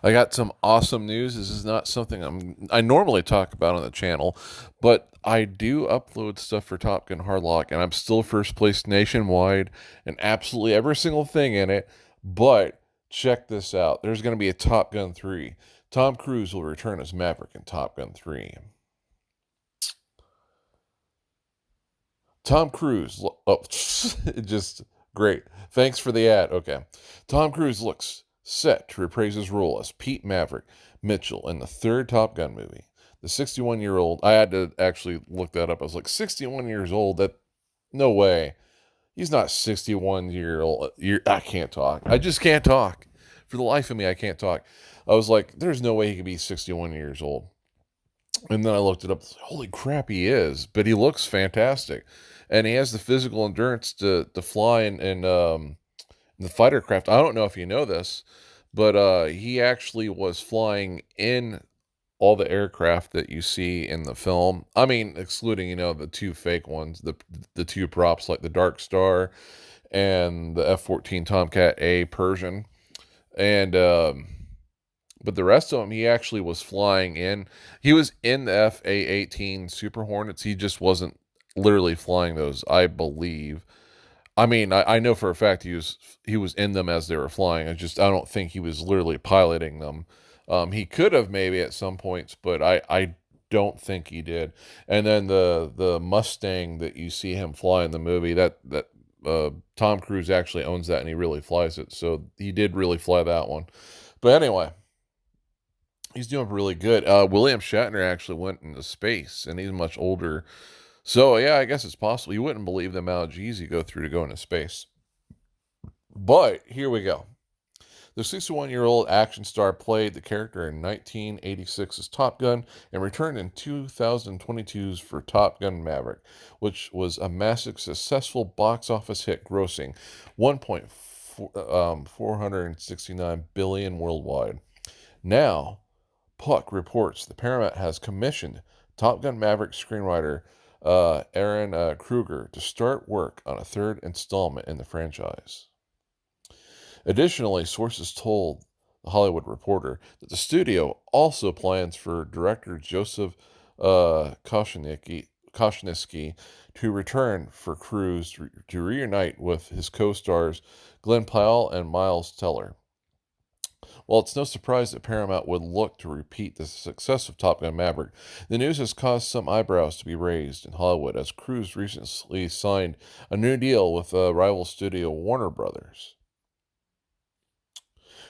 I got some awesome news. This is not something I normally talk about on the channel, but I do upload stuff for Top Gun Hardlock, and I'm still first place nationwide and absolutely every single thing in it. But check this out. There's going to be a Top Gun 3. Tom Cruise will return as Maverick in Top Gun 3. Tom Cruise. Oh, just great. Thanks for the ad. Okay. Tom Cruise looks set to reprise his role as Pete Maverick Mitchell in the third Top Gun movie. The 61-year-old, I had to actually look that up. I was like, 61 years old? No way. He's not 61 year old. I can't talk. I just can't talk. For the life of me, I can't talk. I was like, there's no way he could be 61 years old. And then I looked it up. Holy crap, he is! But he looks fantastic, and he has the physical endurance to fly in the fighter craft. I don't know if you know this, but he actually was flying in all the aircraft that you see in the film. I mean, excluding the two fake ones, the two props like the Dark Star and the F-14 Tomcat A Persian, and but the rest of them, he actually was flying in. He was in the FA-18 Super Hornets. He just wasn't literally flying those, I believe. I mean, I know for a fact he was in them as they were flying. I don't think he was literally piloting them. He could have maybe at some points, but I don't think he did. And then the Mustang that you see him fly in the movie, Tom Cruise actually owns that and he really flies it. So he did really fly that one. But anyway, he's doing really good. William Shatner actually went into space, and he's much older. So yeah, I guess it's possible. You wouldn't believe the amount of G's you go through to go into space. But here we go. The 61-year-old action star played the character in 1986's Top Gun and returned in 2022's for Top Gun Maverick, which was a massive successful box office hit, grossing 1.469 billion worldwide. Now, Puck reports the Paramount has commissioned Top Gun Maverick screenwriter Aaron Kruger to start work on a third installment in the franchise. Additionally, sources told The Hollywood Reporter that the studio also plans for director Joseph Koshniski to return for Cruise to reunite with his co-stars Glenn Powell and Miles Teller. While it's no surprise that Paramount would look to repeat the success of Top Gun Maverick, the news has caused some eyebrows to be raised in Hollywood as Cruise recently signed a new deal with rival studio Warner Brothers.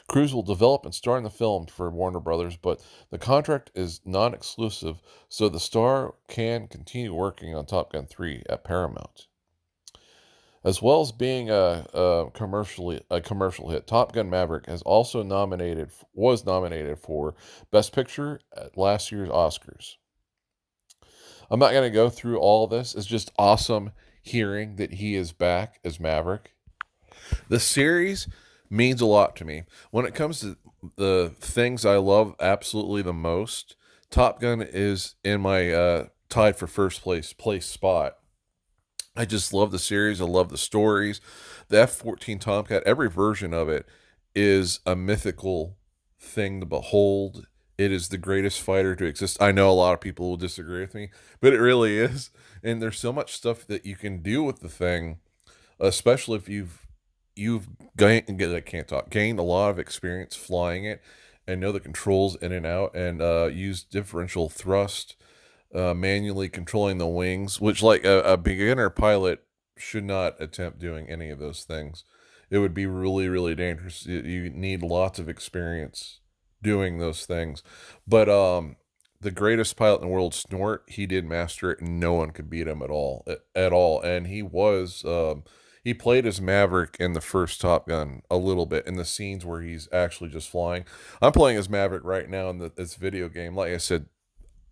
Cruise will develop and star in the film for Warner Brothers, but the contract is non exclusive, so the star can continue working on Top Gun 3 at Paramount. As well as being a commercial hit, Top Gun Maverick was nominated for Best Picture at last year's Oscars. I'm not going to go through all this. It's just awesome hearing that he is back as Maverick. The series means a lot to me. When it comes to the things I love absolutely the most, Top Gun is in my tied for first place spot. I just love the series. I love the stories. The F-14 Tomcat, every version of it is a mythical thing to behold. It is the greatest fighter to exist. I know a lot of people will disagree with me, but it really is. And there's so much stuff that you can do with the thing, especially if you've gained, I can't talk, gained a lot of experience flying it and know the controls in and out and use differential thrust, manually controlling the wings, which like a beginner pilot should not attempt doing any of those things. It would be really, really dangerous. You need lots of experience doing those things. But the greatest pilot in the world, Snort, he did master it, and no one could beat him at all. And he played as Maverick in the first Top Gun a little bit in the scenes where he's actually just flying. I'm playing as Maverick right now in this video game. Like I said,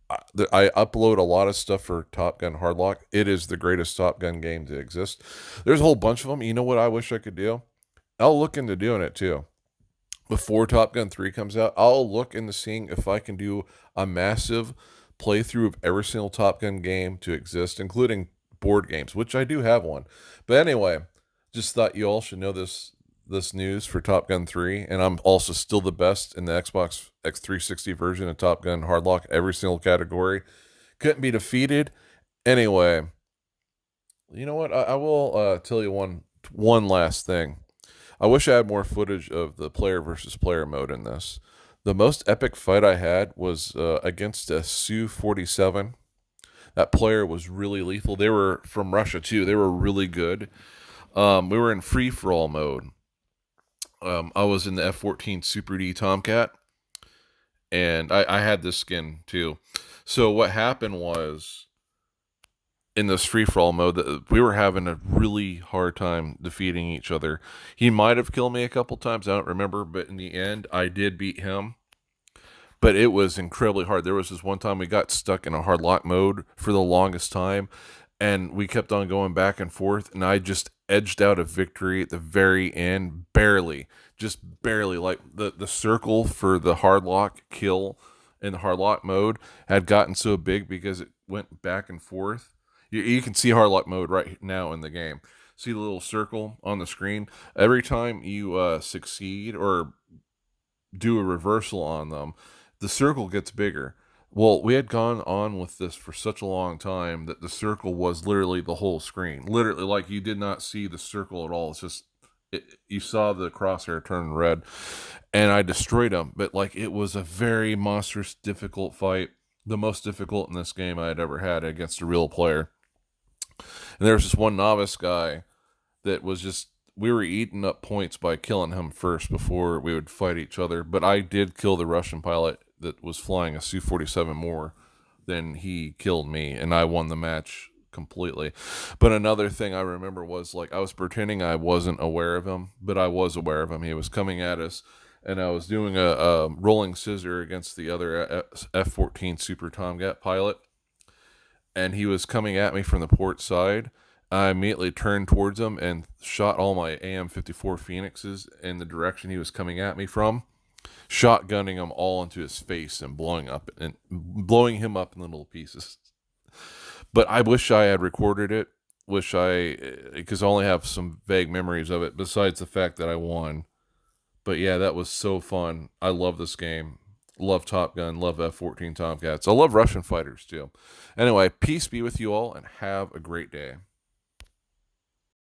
I upload a lot of stuff for Top Gun Hardlock. It is the greatest Top Gun game to exist. There's a whole bunch of them. You know what I wish I could do? I'll look into doing it too. Before Top Gun 3 comes out, I'll look into seeing if I can do a massive playthrough of every single Top Gun game to exist, including board games, which I do have one. But anyway, just thought you all should know this news for Top Gun 3, and I'm also still the best in the Xbox X360 version of Top Gun Hardlock, every single category. Couldn't be defeated. Anyway, you know what? I will tell you one last thing. I wish I had more footage of the player versus player mode in this. The most epic fight I had was against a Su-47. That player was really lethal. They were from Russia too. They were really good. We were in free for all mode. I was in the F-14 Super D Tomcat, and I had this skin too. So what happened was, in this free for all mode, that we were having a really hard time defeating each other. He might have killed me a couple times, I don't remember, but in the end, I did beat him. But it was incredibly hard. There was this one time we got stuck in a hard lock mode for the longest time, and we kept on going back and forth, and I just edged out a victory at the very end, barely, just barely. Like the circle for the hard lock kill in the hard lock mode had gotten so big because it went back and forth. You can see hard lock mode right now in the game. See the little circle on the screen? Every time you succeed or do a reversal on them, the circle gets bigger. Well, we had gone on with this for such a long time that the circle was literally the whole screen. Literally, like you did not see the circle at all. It's just, you saw the crosshair turn red, and I destroyed him. But like, it was a very monstrous, difficult fight. The most difficult in this game I had ever had against a real player. And there was this one novice guy that was just, we were eating up points by killing him first before we would fight each other. But I did kill the Russian pilot that was flying a Su-47 more than he killed me, and I won the match completely. But another thing I remember was, like, I was pretending I wasn't aware of him, but I was aware of him. He was coming at us, and I was doing a rolling scissor against the other F-14 Super Tomcat pilot, and he was coming at me from the port side. I immediately turned towards him and shot all my AIM-54 Phoenixes in the direction he was coming at me from, shotgunning him all into his face and blowing him up in little pieces. But I wish I had recorded it. Because I only have some vague memories of it, besides the fact that I won. But yeah, that was so fun. I love this game. Love Top Gun. Love F-14 Tomcats. I love Russian fighters too. Anyway, peace be with you all, and have a great day.